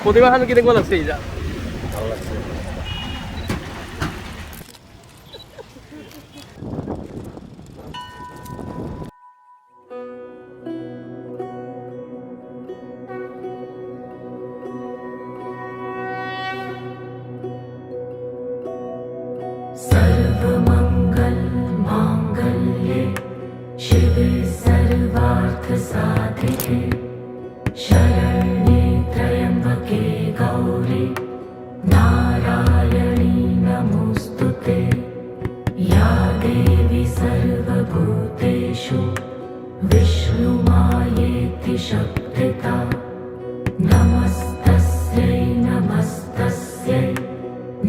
প্রতিমাখান কি দেখবো লাগছে যা ভালো লাগছে। सर्वमंगल मांगल्ये शिवे सर्वार्थ साधिके शरण्ये त्र्यंबके गौरी नारायणी नमोस्तुते या देवी सर्वभूतेषु विष्णुमायेति शक्तिता नमस्तस्यै नमस्तस्यै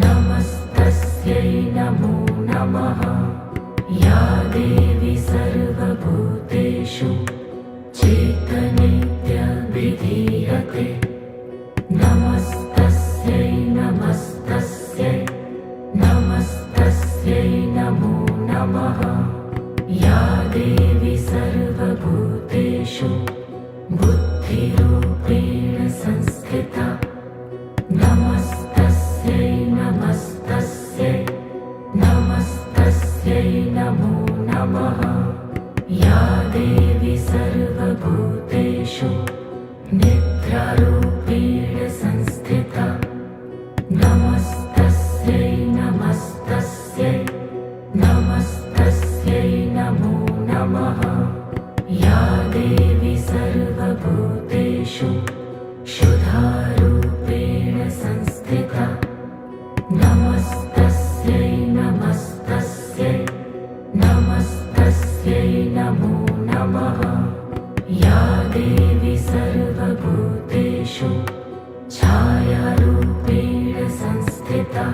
नमस्तस्यै नमो नमः या देवी सर्वभूतेषु चेतनेत्यभिधीयते नमस्तस्यै नमस्तस्यै नमस्तस्यै नमो नमः या देवी सर्वभूतेषु बुद्धिरूपेण संस्थिता नमस्तस्यै नमस्तस्यै नमस्तस्यै नमो नमः या देवी सर्वभूतेषु निद्रारूपेण संस्थिता नमस्तस्यै नमस्तस्यै नमस्तस्यै नमो नमः या देवी सर्वभूतेषु शुद्धारूपेण संस्थिता नमस्तस्यै नमस्तस्यै नमस्तस्यै नमो नमः या देवी सर्वभूतेषु छायारूपेण संस्थिता